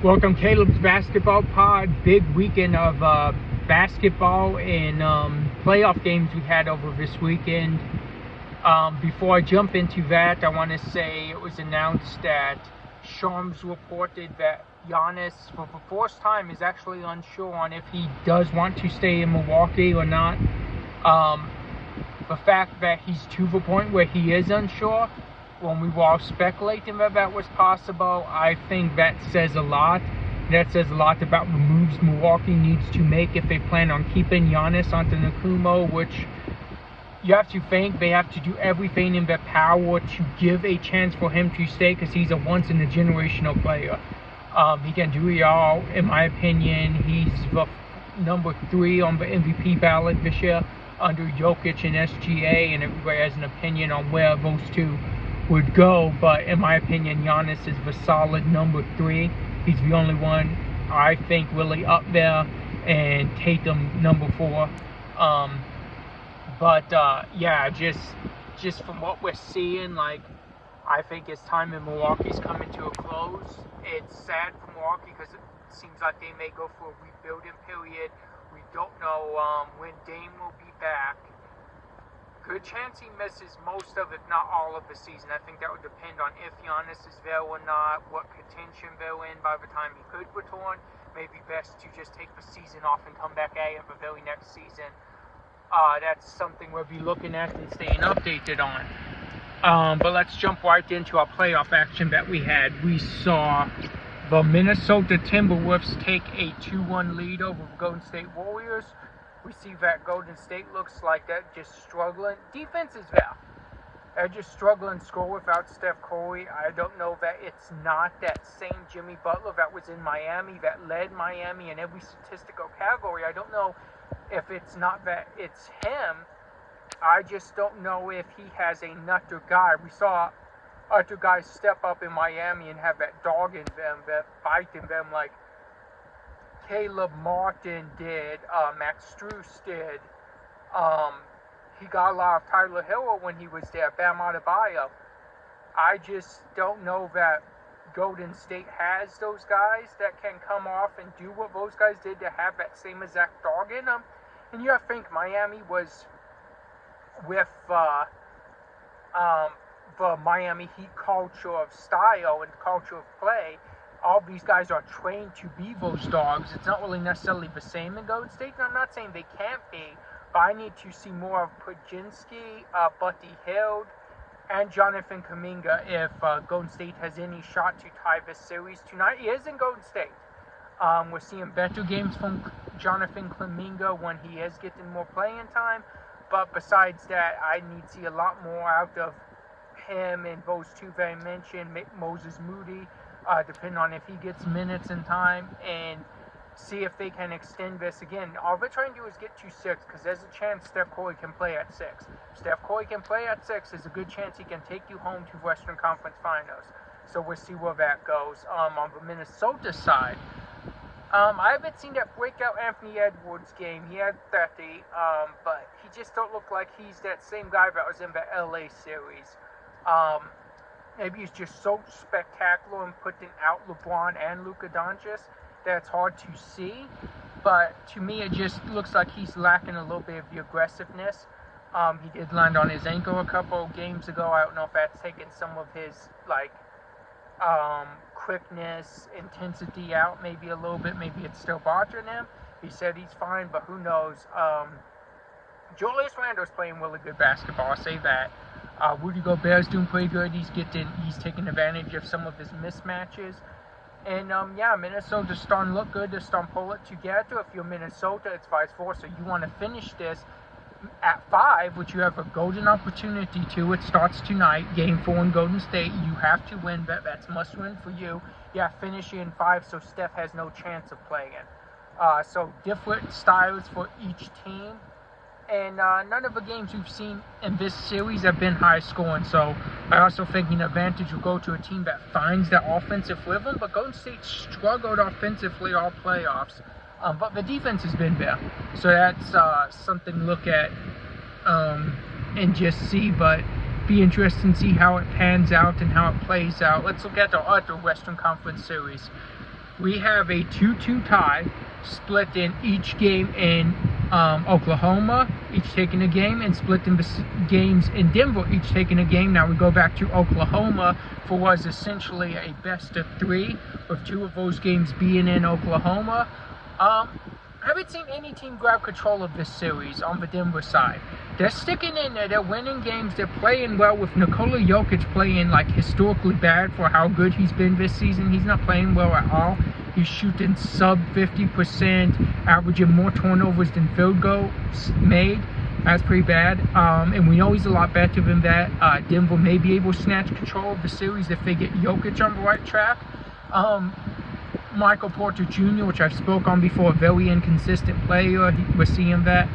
Welcome, Caleb's Basketball Pod. Big weekend of basketball and playoff games we had over this weekend. Before I jump into that, I want to say it was announced that Shams reported that Giannis, for the first time, is actually unsure on if he does want to stay in Milwaukee or not. The fact that he's to the point where he is unsure, when we were all speculating that was possible, I think that says a lot. That says a lot about the moves Milwaukee needs to make if they plan on keeping Giannis Antetokounmpo, which you have to think they have to do everything in their power to give a chance for him to stay, because he's a once-in-a-generational player. He can do it all, in my opinion. He's the number 3 on the MVP ballot this year, under Jokic and SGA, and everybody has an opinion on where those two would go, but in my opinion, Giannis is the solid number 3. He's the only one I think really up there, and Tatum number 4. Yeah, just from what we're seeing, like, I think his time in Milwaukee's coming to a close. It's sad for Milwaukee because it seems like they may go for a rebuilding period. We don't know when Dame will be back. Good chance he misses most of, if not all of the season. I think that would depend on if Giannis is there or not, what contention they're in by the time he could return. Maybe best to just take the season off and come back at it the very next season. That's something we'll be looking at and staying updated on. But let's jump right into our playoff action that we had. We saw the Minnesota Timberwolves take a 2-1 lead over the Golden State Warriors. We see that Golden State looks like they're just struggling. Defense is there. They're just struggling to score without Steph Curry. I don't know that it's not that same Jimmy Butler that was in Miami, that led Miami in every statistical category. I don't know if it's not that it's him. I just don't know if he has another guy. We saw other guys step up in Miami and have that dog in them, that fight in them, like Caleb Martin did, Max Strus did. He got a lot of Tyler Hero when he was there, Bam Adebayo. I just don't know that Golden State has those guys that can come off and do what those guys did to have that same exact dog in them. And you have to think Miami was with the Miami Heat culture of style and culture of play. All these guys are trained to be those dogs. It's not really necessarily the same in Golden State. And I'm not saying they can't be, but I need to see more of Podziemski, Buddy Hield, and Jonathan Kuminga if Golden State has any shot to tie this series tonight. He is in Golden State. We're seeing better games from Jonathan Kuminga when he is getting more playing time. But besides that, I need to see a lot more out of him and those two that I mentioned, Moses Moody, depending on if he gets minutes and time, and see if they can extend this again. All they're trying to do is get to 6, because there's a chance Steph Curry can play at 6. If Steph Curry can play at 6, there's a good chance he can take you home to Western Conference Finals. So we'll see where that goes. On the Minnesota side, I haven't seen that breakout Anthony Edwards game. He had 30, but he just don't look like he's that same guy that was in the LA series. Maybe he's just so spectacular and putting out LeBron and Luka Doncic that it's hard to see. But to me, it just looks like he's lacking a little bit of the aggressiveness. He did land on his ankle a couple of games ago. I don't know if that's taken some of his, quickness, intensity out maybe a little bit. Maybe it's still bothering him. He said he's fine, but who knows. Julius Randle's playing really good basketball, I'll say that. Rudy Gobert's doing pretty good. He's taking advantage of some of his mismatches. And Minnesota's starting to look good. They're starting to pull it together. If you're Minnesota, it's vice versa. You want to finish this at 5, which you have a golden opportunity to. It starts tonight, Game 4 in Golden State. You have to win. That's must win for you. Yeah, finish in 5 so Steph has no chance of playing. So different styles for each team. And none of the games we've seen in this series have been high scoring. So I also think an advantage will go to a team that finds that offensive rhythm. But Golden State struggled offensively all playoffs. But the defense has been there. So that's something to look at and just see. But be interesting to see how it pans out and how it plays out. Let's look at the other Western Conference series. we have a 2-2 tie, split in each game in Oklahoma, each taking a game, and split in games in Denver, each taking a game. Now we go back to Oklahoma for what was essentially a best of 3, with 2 of those games being in Oklahoma. I haven't seen any team grab control of this series on the Denver side. They're sticking in there, they're winning games, they're playing well, with Nikola Jokic playing like historically bad for how good he's been this season. He's not playing well at all. He's shooting sub 50%, averaging more turnovers than field goals made. That's pretty bad. And we know he's a lot better than that. Denver may be able to snatch control of the series if they get Jokic on the right track. Michael Porter Jr., which I've spoke on before, a very inconsistent player. We're seeing that.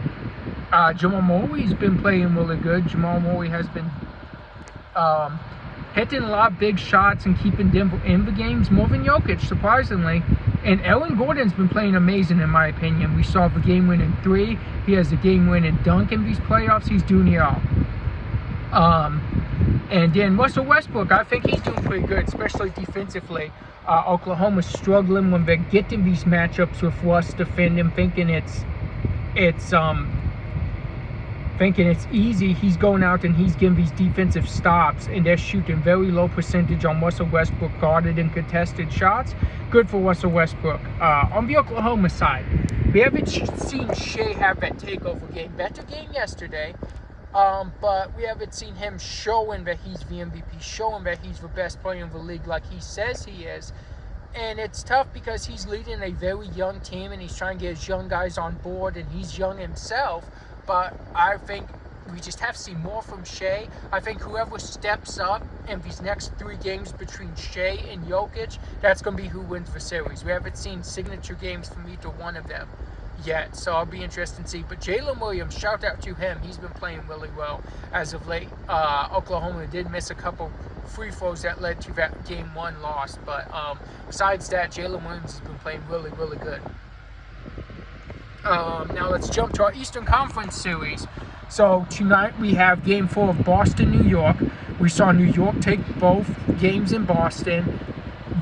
Jamal Murray's been playing really good. Jamal Murray has been hitting a lot of big shots and keeping Denver in the games more than Jokic, surprisingly. And Aaron Gordon's been playing amazing, in my opinion. We saw the game-winning 3. He has the game-winning dunk in these playoffs. He's doing it all. And then Russell Westbrook, I think he's doing pretty good, especially defensively. Oklahoma's struggling when they're getting these matchups with Russ defending, thinking it's easy. He's going out and he's getting these defensive stops, and they're shooting very low percentage on Russell Westbrook guarded and contested shots. Good for Russell Westbrook. On the Oklahoma side, we haven't seen Shea have that takeover game. Better game yesterday. But we haven't seen him showing that he's the MVP, showing that he's the best player in the league like he says he is. And it's tough because he's leading a very young team and he's trying to get his young guys on board, and he's young himself. But I think we just have to see more from Shea. I think whoever steps up in these next 3 games between Shea and Jokic, that's going to be who wins the series. We haven't seen signature games from either one of them yet, so I'll be interested to see. But Jalen Williams, shout out to him. He's been playing really well as of late. Oklahoma did miss a couple free throws that led to that game 1 loss, but besides that, Jalen Williams has been playing really, really good. Now let's jump to our Eastern Conference series. So tonight we have Game 4 of Boston, New York. We saw New York take both games in Boston.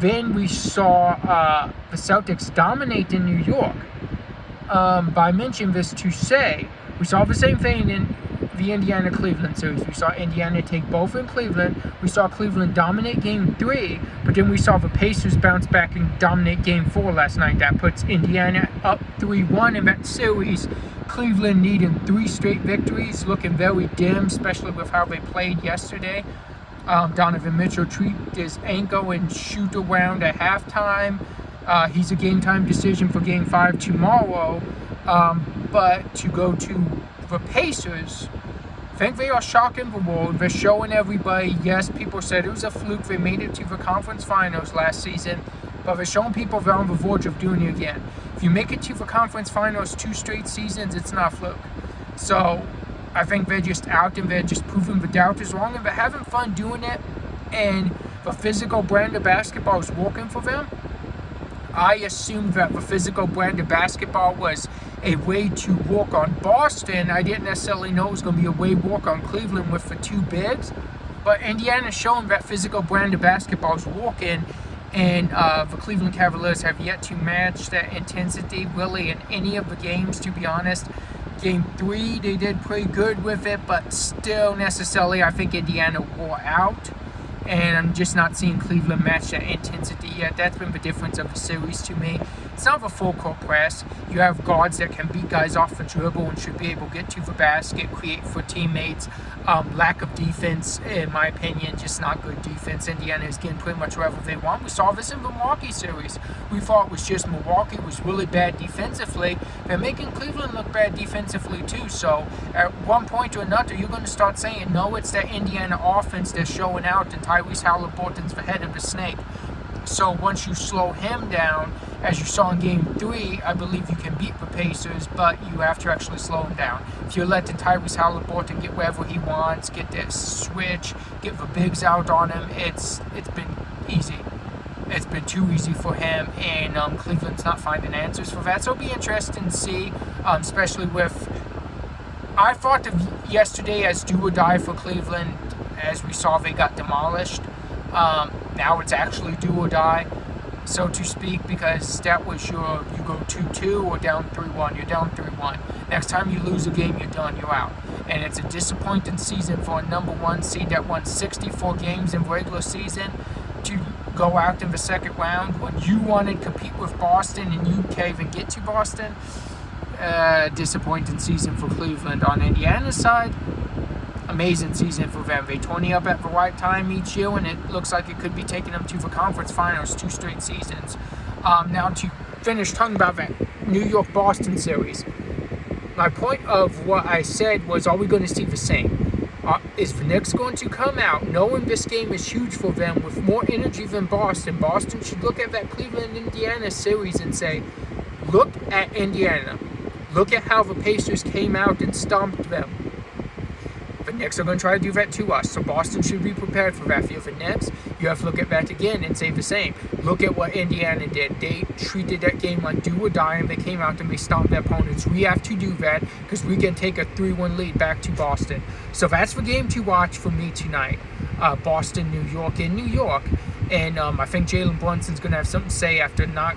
Then we saw the Celtics dominate in New York. But I mentioned this to say, we saw the same thing in the Indiana-Cleveland series. We saw Indiana take both in Cleveland. We saw Cleveland dominate Game 3, but then we saw the Pacers bounce back and dominate Game 4 last night. That puts Indiana up 3-1 in that series. Cleveland needing 3 straight victories, looking very dim, especially with how they played yesterday. Donovan Mitchell tweaked his ankle and shoot around at halftime. He's a game-time decision for Game 5 tomorrow. But to go to the Pacers, I think they are shocking the world. They're showing everybody, yes, people said it was a fluke. They made it to the conference finals last season, but they're showing people they're on the verge of doing it again. If you make it to the conference finals 2 straight seasons, it's not a fluke. So I think they're just out and they're just proving the doubters wrong, and they're having fun doing it, and the physical brand of basketball is working for them. I assumed that the physical brand of basketball was a way to work on Boston. I didn't necessarily know it was going to be a way to work on Cleveland with the 2 bigs. But Indiana's shown that physical brand of basketball is working, and the Cleveland Cavaliers have yet to match that intensity really in any of the games, to be honest. Game 3, they did pretty good with it, but still necessarily I think Indiana wore out. And I'm just not seeing Cleveland match that intensity yet. That's been the difference of the series to me. It's not a full court press. You have guards that can beat guys off the dribble and should be able to get to the basket, create for teammates. Lack of defense, in my opinion, just not good defense. Indiana is getting pretty much whatever they want. We saw this in the Milwaukee series. We thought it was just Milwaukee was really bad defensively. They're making Cleveland look bad defensively too. So at one point or another, you're going to start saying, no, it's that Indiana offense that's showing out, and Tyrese Halliburton's the head of the snake. So once you slow him down, as you saw in Game 3, I believe you can beat the Pacers, but you have to actually slow him down. If you're letting Tyrese Halliburton get wherever he wants, get this switch, get the bigs out on him, it's been easy. It's been too easy for him, and Cleveland's not finding answers for that. So it'll be interesting to see, especially with... I thought of yesterday as do or die for Cleveland. As we saw, they got demolished. Now it's actually do or die. so to speak, because that was you go 2-2 or down 3-1. You're down 3-1. Next time you lose a game, you're done. You're out. And it's a disappointing season for a number one seed that won 64 games in regular season to go out in the second round when you wanted to compete with Boston and you can't even get to Boston. Disappointing season for Cleveland. On Indiana's side, amazing season for them. They 20 up at the right time each year, and it looks like it could be taking them to the conference finals 2 straight seasons. Now to finish talking about that New York-Boston series, my point of what I said was, are we going to see the same? Is the Knicks going to come out knowing this game is huge for them with more energy than Boston? Boston should look at that Cleveland-Indiana series and say, look at Indiana. Look at how the Pacers came out and stomped them. The Knicks are going to try to do that to us, so Boston should be prepared for that. If you're the Knicks, you have to look at that again and say the same. Look at what Indiana did. They treated that game like do or die, and they came out and they stomped their opponents. We have to do that because we can take a 3-1 lead back to Boston. So that's the game to watch for me tonight. Boston, New York, in New York. And I think Jalen Brunson's going to have something to say after not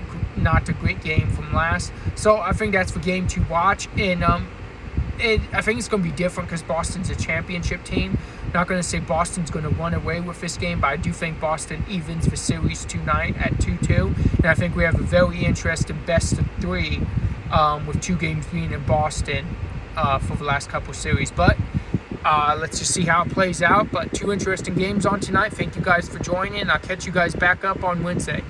a great game from last. So I think that's the game to watch. And I think it's going to be different because Boston's a championship team. Not going to say Boston's going to run away with this game, but I do think Boston evens the series tonight at 2-2. And I think we have a very interesting best of 3 with 2 games being in Boston for the last couple series. But let's just see how it plays out. But 2 interesting games on tonight. Thank you guys for joining. I'll catch you guys back up on Wednesday.